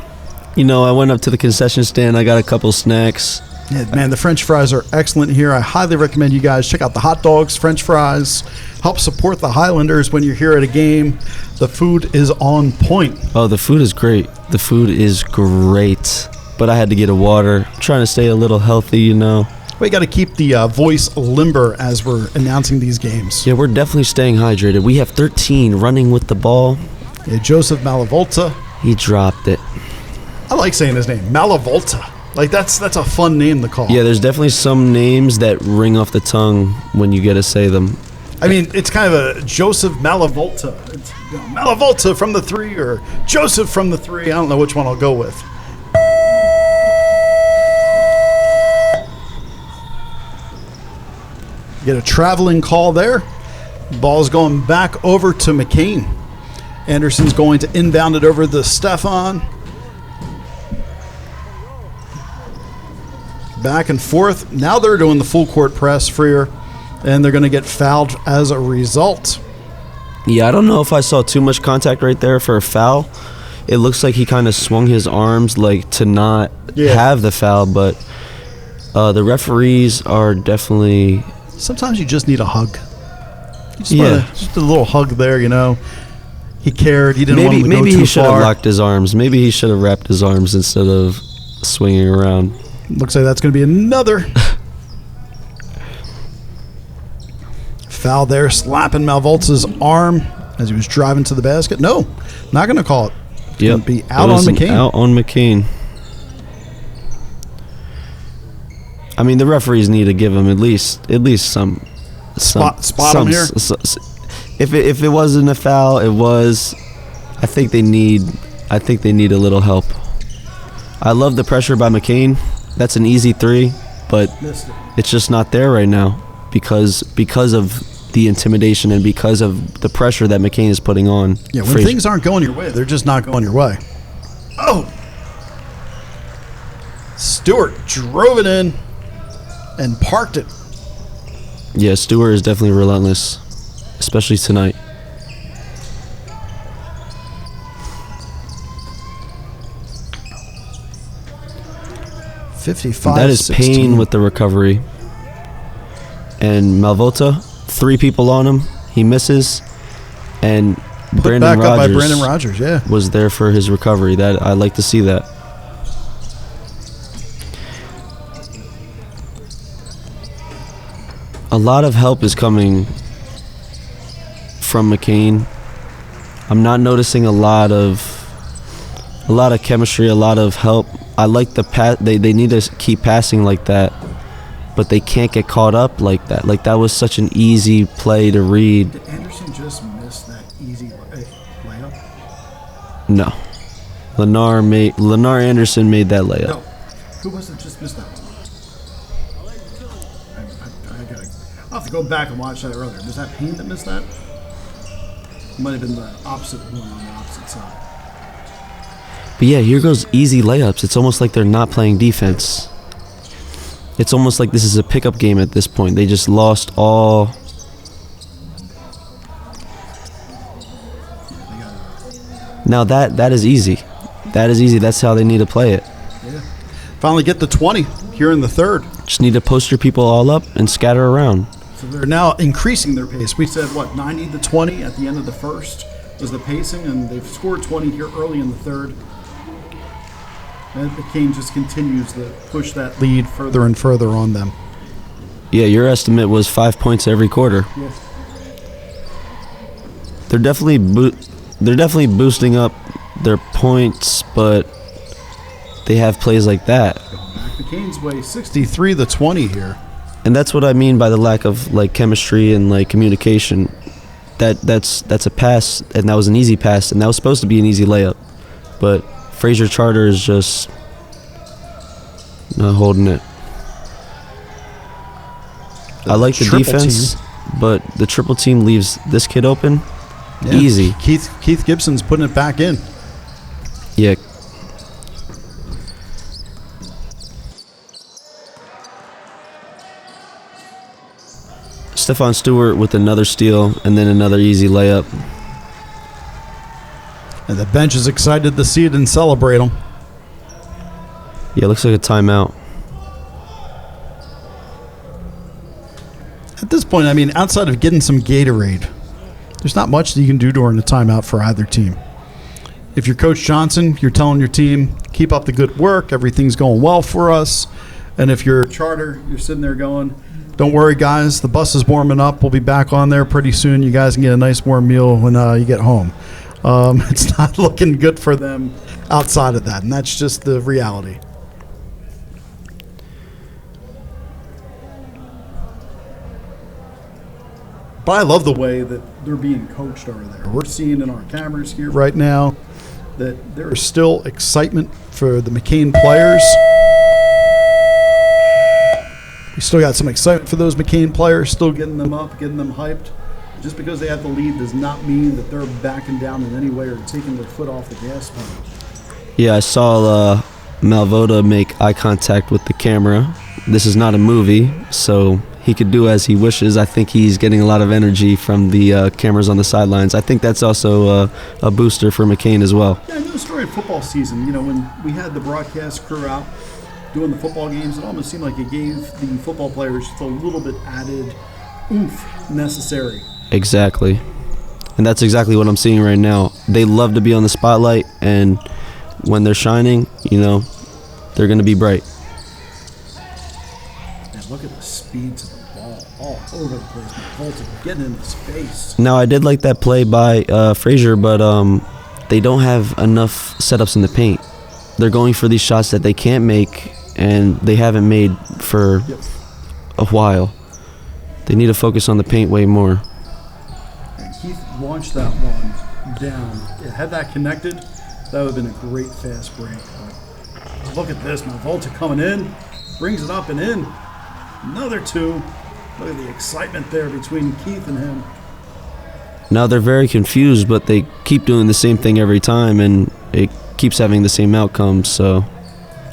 I went up to the concession stand. I got a couple snacks. Yeah, man, the French fries are excellent here. I highly recommend you guys check out the hot dogs, French fries. Help support the Highlanders when you're here at a game. The food is on point. Oh, the food is great. The food is great. But I had to get a water. I'm trying to stay a little healthy, We got to keep the voice limber as we're announcing these games. Yeah, we're definitely staying hydrated. We have 13 running with the ball. Yeah, Joseph Malavolta. He dropped it. I like saying his name, Malavolta. Like, that's a fun name to call. Yeah, there's definitely some names that ring off the tongue when you get to say them. I mean, it's kind of a Joseph Malavolta. It's, Malavolta from the 3 or Joseph from the 3. I don't know which one I'll go with. Get a traveling call there. Ball's going back over to McKean. Anderson's going to inbound it over to Stefan. Back and forth. Now they're doing the full court press, Freire, and they're going to get fouled as a result. Yeah, I don't know if I saw too much contact right there for a foul. It looks like he kind of swung his arms to not have the foul, but the referees are definitely... Sometimes you just need a hug. Just a little hug there, He cared. He didn't want him to go too far. Maybe he should have locked his arms. Maybe he should have wrapped his arms instead of swinging around. Looks like that's going to be another foul there, slapping Malvolta's arm as he was driving to the basket. No, not going to call it. It's going to be out on McKean. Out on McKean. I mean, the referees need to give him at least some spot him here. If it wasn't a foul, it was. I think they need a little help. I love the pressure by McKean. That's an easy 3, but it's just not there right now because of the intimidation and because of the pressure that McKean is putting on. Yeah, when things aren't going your way, they're just not going your way. Oh! Stewart drove it in and parked it. Yeah, Stewart is definitely relentless, especially tonight. That is 16. Payne with the recovery. And Malvolta, 3 people on him. He misses. And Put back up by Brandon Rogers, was there for his recovery. That I like to see that. A lot of help is coming from McKean. I'm not noticing a lot of chemistry, a lot of help. I like the pass. They need to keep passing like that, but they can't get caught up like that. Like, that was such an easy play to read. Did Anderson just miss that easy layup? No. Lennar Anderson made that layup. No. Who was it just missed that one? I'll have to go back and watch that earlier. Was that Payne that missed that? It might have been the opposite one on the opposite side. But yeah, here goes easy layups. It's almost like they're not playing defense. It's almost like this is a pickup game at this point. They just lost all. Now that is easy. That is easy. That's how they need to play it. Yeah. Finally get the 20 here in the third. Just need to post your people all up and scatter around. So they're now increasing their pace. We said, 90-20 at the end of the first was the pacing, and they've scored 20 here early in the third. And McKean just continues to push that lead further and further on them. Yeah, your estimate was 5 points every quarter. Yeah. They're definitely boosting up their points, but they have plays like that. McKean's way 63-20 here. And that's what I mean by the lack of like chemistry and like communication. That's a pass, and that was an easy pass, and that was supposed to be an easy layup. But Freire Charter is just not holding it. I like the defense, but the triple team leaves this kid open. Yeah. Easy. Keith Gibson's putting it back in. Yeah. Stephon Stewart with another steal and then another easy layup. And the bench is excited to see it and celebrate them. Yeah, it looks like a timeout. At this point, I mean, outside of getting some Gatorade, there's not much that you can do during a timeout for either team. If you're Coach Johnson, you're telling your team, keep up the good work, everything's going well for us. And if you're Charter, you're sitting there going, don't worry, guys, the bus is warming up. We'll be back on there pretty soon. You guys can get a nice warm meal when you get home. It's not looking good for them outside of that, and that's just the reality. But I love the way that they're being coached over there. We're seeing in our cameras here right now that there is still excitement for the McKean players. We still got some excitement for those McKean players, still getting them up, getting them hyped. Just because they have the lead does not mean that they're backing down in any way or taking their foot off the gas pedal. Yeah, I saw Malvoda make eye contact with the camera. This is not a movie, so he could do as he wishes. I think he's getting a lot of energy from the cameras on the sidelines. I think that's also a booster for McKean as well. Yeah, I know the story of football season. You know, when we had the broadcast crew out doing the football games, it almost seemed like it gave the football players just a little bit added oomph necessary. Exactly. And that's exactly what I'm seeing right now. They love to be on the spotlight, and when they're shining, you know, they're going to be bright. And look at the speed to the ball all over the place. Volta getting in his face. Now, I did like that play by Frazier, but they don't have enough setups in the paint. They're going for these shots that they can't make, and they haven't made for a while. They need to focus on the paint way more. And Keith launched that one down. Had that connected, that would have been a great fast break. But look at this, man. Volta coming in, brings it up and in. Another two. Look at the excitement there between Keith and him. Now they're very confused, but they keep doing the same thing every time, and it keeps having the same outcome. So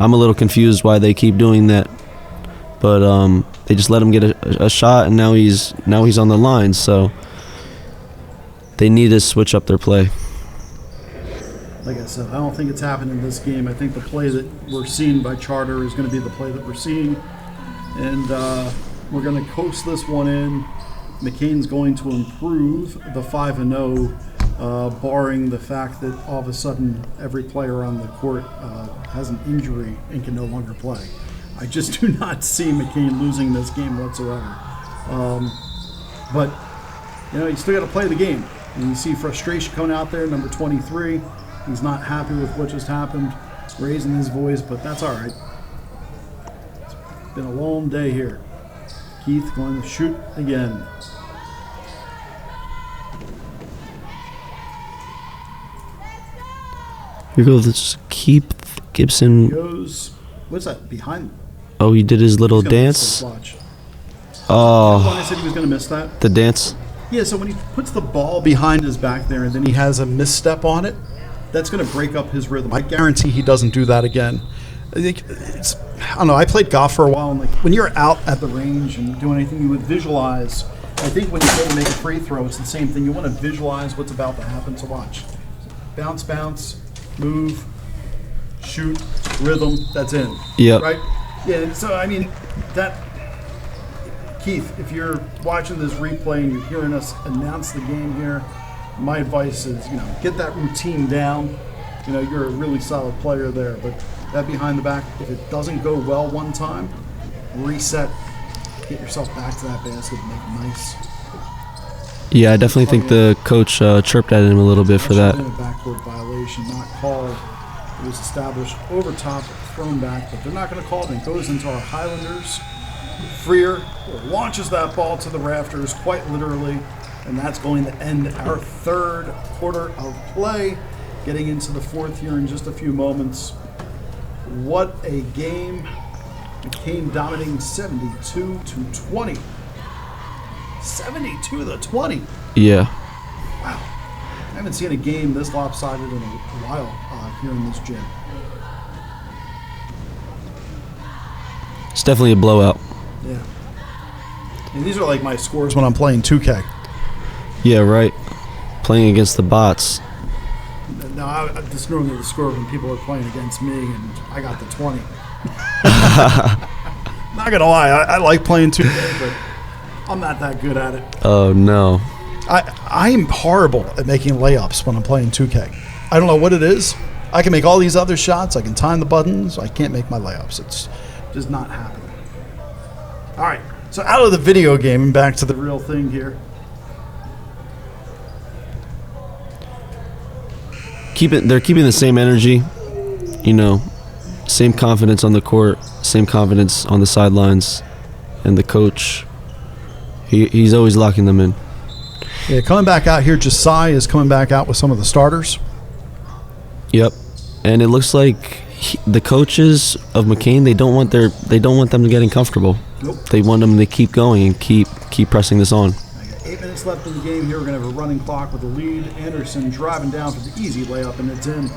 I'm a little confused why they keep doing that. But they just let him get a shot, and now he's on the line. So they need to switch up their play. Like I said, I don't think it's happened in this game. I think the play that we're seeing by Charter is going to be the play that we're seeing. And we're going to coast this one in. McKean's going to improve the 5-0, barring the fact that all of a sudden every player on the court has an injury and can no longer play. I just do not see McKean losing this game whatsoever. But, you know, you still got to play the game. And you see frustration coming out there, number 23. He's not happy with what just happened, raising his voice, but that's all right. It's been a long day here. Keith going to shoot again. Here goes Keith Gibson. Goes, what's that, behind? Oh, he did his little dance. Watch. Oh, I said he was going to miss that. the dance. Yeah, so when he puts the ball behind his back there and then he has a misstep on it, that's going to break up his rhythm. I guarantee he doesn't do that again. I think I don't know. I played golf for a while, and like when you're out at the range and doing anything, you would visualize. I think when you go to make a free throw, it's the same thing. You want to visualize what's about to happen. So watch, bounce, bounce, move, shoot, rhythm. That's in. Yep. Right. Yeah. So I mean, that. Keith, if you're watching this replay and you're hearing us announce the game here, my advice is, get that routine down. You're a really solid player there, but that behind the back, if it doesn't go well one time, reset, get yourself back to that basket and make it nice. Yeah, I definitely think the coach chirped at him a little bit for that. A backboard violation, not called. It was established over top, thrown back, but they're not going to call it. And it goes into our Highlanders. Freire launches that ball to the rafters, quite literally, and that's going to end our third quarter of play. Getting into the fourth here in just a few moments. What a game. McKean dominating 72-20. 72-20. Yeah. Wow. I haven't seen a game this lopsided in a while here in this gym. It's definitely a blowout. Yeah. And these are like my scores when I'm playing 2K. Yeah, right. Playing against the bots. No, this is normally the score when people are playing against me, and I got the 20. Not gonna lie, I like playing 2K, but I'm not that good at it. Oh no. I'm horrible at making layups when I'm playing 2K. I don't know what it is. I can make all these other shots. I can time the buttons. I can't make my layups. It's just not happening. All right, so out of the video game and back to the real thing here. They're keeping the same energy, same confidence on the court, same confidence on the sidelines, and the coach, he's always locking them in. Yeah, coming back out here, Josiah is coming back out with some of the starters. Yep, and it looks like the coaches of McKean, they don't want them to get comfortable. Nope. They want them to keep going and keep pressing this on. 8 minutes left in the game here. We're going to have a running clock with the lead. Anderson driving down for the easy layup, and it's in.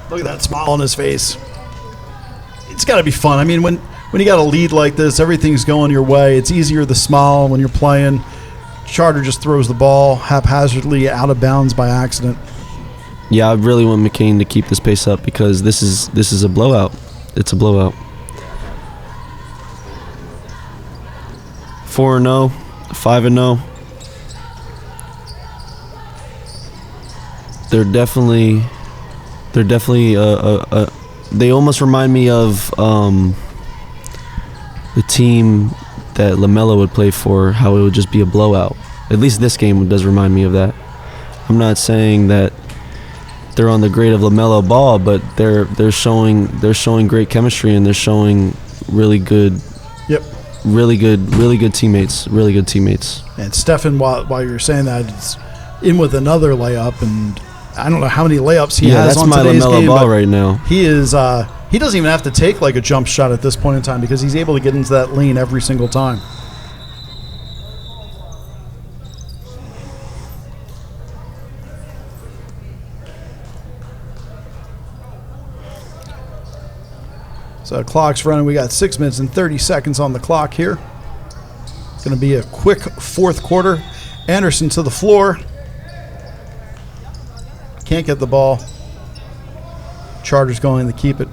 Look at that smile on his face. It's got to be fun. I mean, when you got a lead like this, everything's going your way. It's easier to smile when you're playing. Charter just throws the ball haphazardly out of bounds by accident. Yeah, I really want McKean to keep this pace up because this is a blowout. It's a blowout. 4-0. 5-0. They're definitely they almost remind me of the team that LaMelo would play for, how it would just be a blowout. At least this game does remind me of that. I'm not saying that they're on the grade of LaMelo Ball, but they're showing great chemistry, and they're showing really good really good teammates. And Stefan, while you're saying that, is in with another layup, and I don't know how many layups he has on today's game. That's my LaMelo Ball right now. He is. He doesn't even have to take like a jump shot at this point in time because he's able to get into that lane every single time. So clock's running. We got 6 minutes and 30 seconds on the clock here. It's going to be a quick fourth quarter. Anderson to the floor. Can't get the ball. Charter's going to keep it.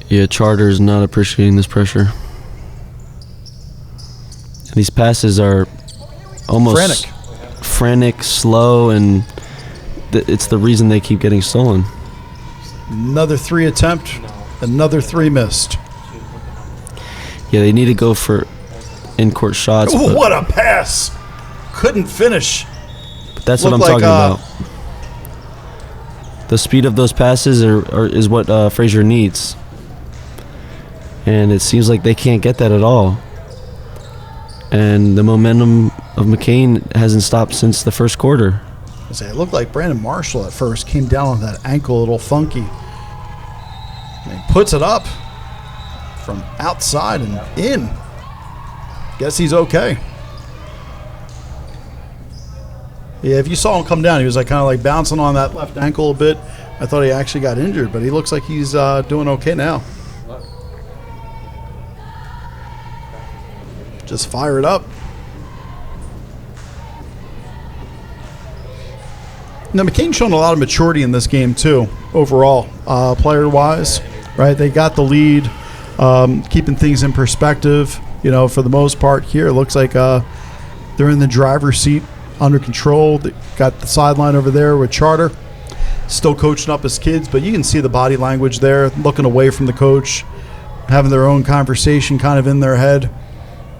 Yeah, Charter's not appreciating this pressure. And these passes are almost frantic, slow, and it's the reason they keep getting stolen. Another 3 attempt, another 3 missed. Yeah, they need to go for in-court shots. Ooh, what a pass! Couldn't finish. But that's what I'm talking about. The speed of those passes is what Frazier needs. And it seems like they can't get that at all. And the momentum of McKean hasn't stopped since the first quarter. It looked like Brandon Marshall at first came down on that ankle a little funky. And he puts it up from outside and in. Guess he's okay. Yeah, if you saw him come down, he was like kind of like bouncing on that left ankle a bit. I thought he actually got injured, but he looks like he's doing okay now. Just fire it up. Now, McKean's shown a lot of maturity in this game, too, overall, player-wise, right? They got the lead, keeping things in perspective. You know, for the most part here, it looks like they're in the driver's seat, under control. They got the sideline over there with Charter, still coaching up his kids, but you can see the body language there, looking away from the coach, having their own conversation kind of in their head.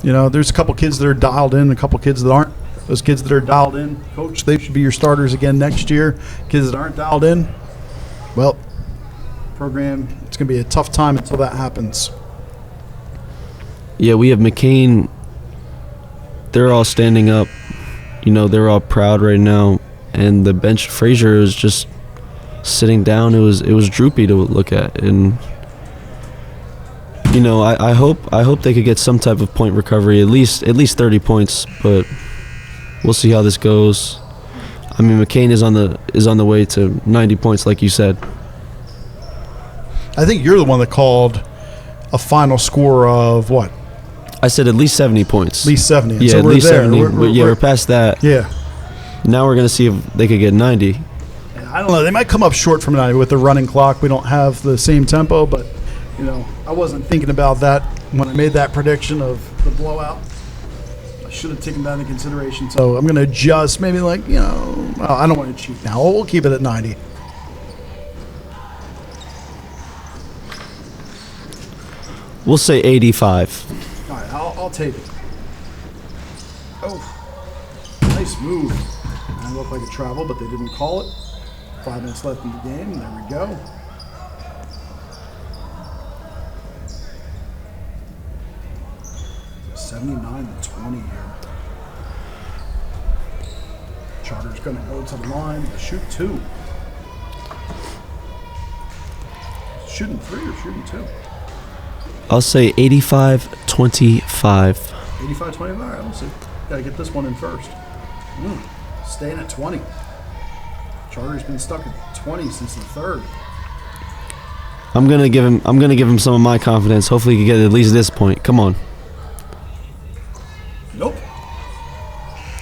You know, there's a couple kids that are dialed in, a couple kids that aren't. Those kids that are dialed in, coach, they should be your starters again next year. Kids that aren't dialed in, well, program, it's going to be a tough time until that happens. Yeah, we have McKean. They're all standing up. You know, they're all proud right now. And the bench, Frazier, is just sitting down. It was droopy to look at. And, you know, I hope they could get some type of point recovery, at least 30 points, but we'll see how this goes. I mean, McKean is on the way to 90 points, like you said. I think you're the one that called a final score of what? I said at least 70 points. At least 70. Yeah, so at we're least there. 70. We're past that. Yeah. Now we're going to see if they could get 90. I don't know. They might come up short from 90 with the running clock. We don't have the same tempo, but, you know, I wasn't thinking about that when I made that prediction of the blowout. I should have taken that into consideration. So I'm going to adjust maybe like, you know, I don't want to cheat now. We'll keep it at 90. We'll say 85. All right, I'll take it. Oh, nice move. That looked like a travel, but they didn't call it. 5 minutes left in the game. There we go. $79-20 here. Charter's going to go to the line. Shoot two. Shooting three or shooting two? I'll say 85-25. 85-25. All right, we'll see. Got to get this one in first. Staying at 20. Charter's been stuck at 20 since the third. I'm gonna give him some of my confidence. Hopefully he can get at least this point. Come on. Nope.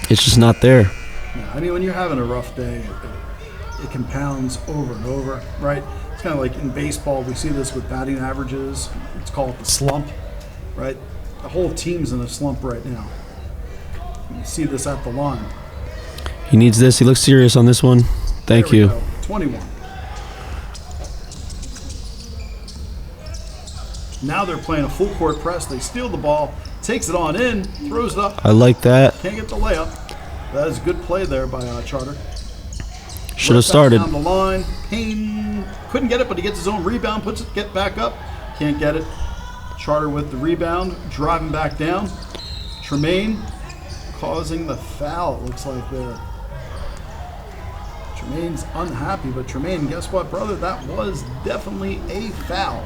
It's just not there. Yeah, I mean, when you're having a rough day, it compounds over and over, right? It's kind of like in baseball, we see this with batting averages. It's called the slump, right? The whole team's in a slump right now. You see this at the line. He needs this. He looks serious on this one. Thank you. Go. 21. Now they're playing a full court press. They steal the ball, takes it on in, throws it up. I like that. Can't get the layup. That is a good play there by Charter. Should have started. Down the line. Payne couldn't get it, but he gets his own rebound, puts it, get back up. Can't get it. Charter with the rebound, driving back down. Tremaine causing the foul, it looks like there. Tremaine's unhappy, but Tremaine, guess what, brother? That was definitely a foul.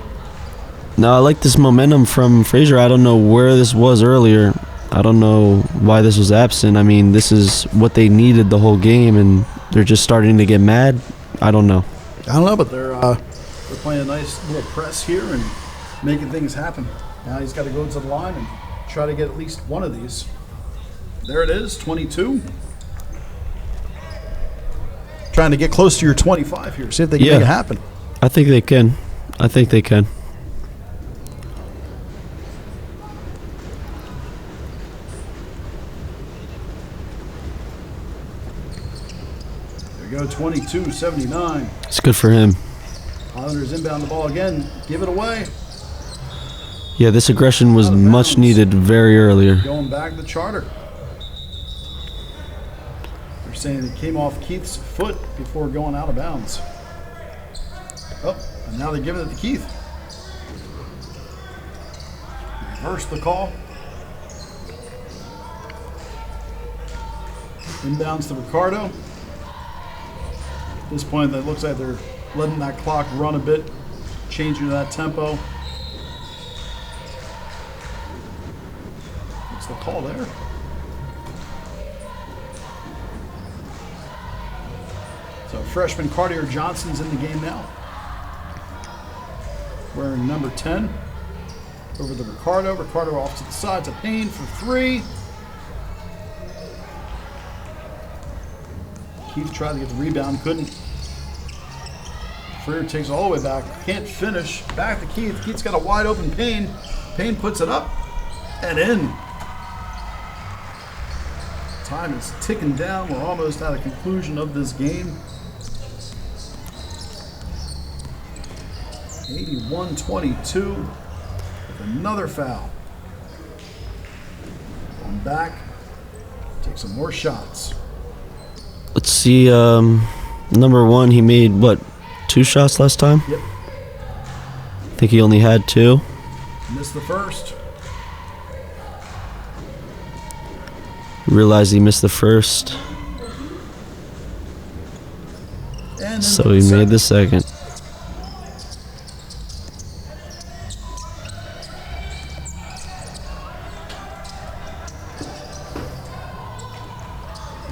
Now, I like this momentum from Frazier. I don't know where this was earlier. I don't know why this was absent. I mean, this is what they needed the whole game, and they're just starting to get mad. I don't know. I don't know, but they're playing a nice little press here and making things happen. Now he's got to go to the line and try to get at least one of these. There it is, 22. Trying to get close to your 25 here. See if they can make it happen. I think they can. I think they can. There we go, 22-79. It's good for him. Highlanders inbound the ball again. Give it away. Yeah, this aggression was much needed very earlier. Going back to Charter. They're saying it came off Keith's foot before going out of bounds. Oh, and now they're giving it to Keith. Reverse the call. Inbounds to Ricardo. At this point, it looks like they're letting that clock run a bit, changing to that tempo. What's the call there? freshman Cartier Johnson's in the game now. Wearing number 10. Over to Ricardo. Ricardo off to the side to Payne for 3. Keith tried to get the rebound, couldn't. Freire takes it all the way back. Can't finish. Back to Keith. Keith's got a wide open Payne. Payne puts it up and in. Time is ticking down. We're almost at a conclusion of this game. 81-22 with another foul. Going back. Take some more shots. Let's see. Number 1, he made, what, 2 shots last time? Yep. I think he only had 2. Missed the first. Realized he missed the first. And So he made the second.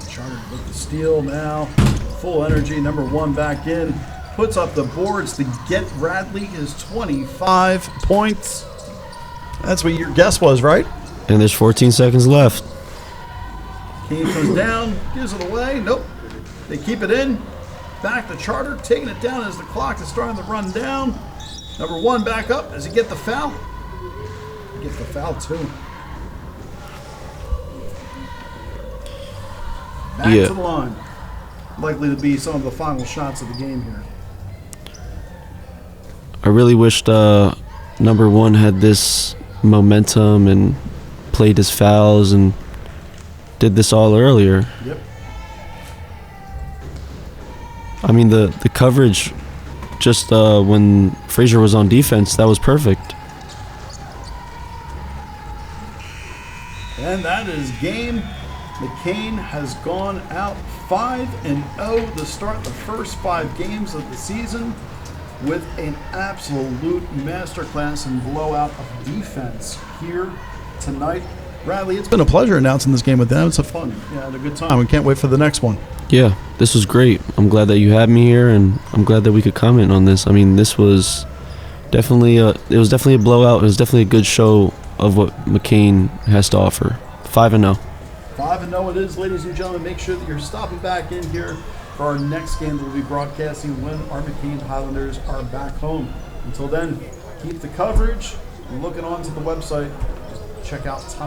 Charter with the steal now. Full energy. Number 1 back in. Puts up the boards to get Radley his 25 points. That's what your guess was, right? And there's 14 seconds left. Keane comes down, gives it away. Nope. They keep it in. Back to Charter, taking it down as the clock is starting to run down. Number 1 back up. Does he get the foul? He gets the foul too. Back to the line. Likely to be some of the final shots of the game here. I really wished number 1 had this momentum and played his fouls and did this all earlier. Yep. I mean, the coverage just when Frazier was on defense, that was perfect. And that is game. McKean has gone out 5-0 to start the first 5 games of the season with an absolute masterclass and blowout of defense here tonight. Radley, it's been a pleasure announcing this game with them. It's a fun, yeah, had a good time. We can't wait for the next one. Yeah, this was great. I'm glad that you had me here, and I'm glad that we could comment on this. I mean, this was definitely a blowout. It was definitely a good show of what McKean has to offer. 5-0. 5-0 it is, ladies and gentlemen. Make sure that you're stopping back in here for our next game that we'll be broadcasting when our McKean Highlanders are back home. Until then, keep the coverage and looking onto the website. Just check out ton of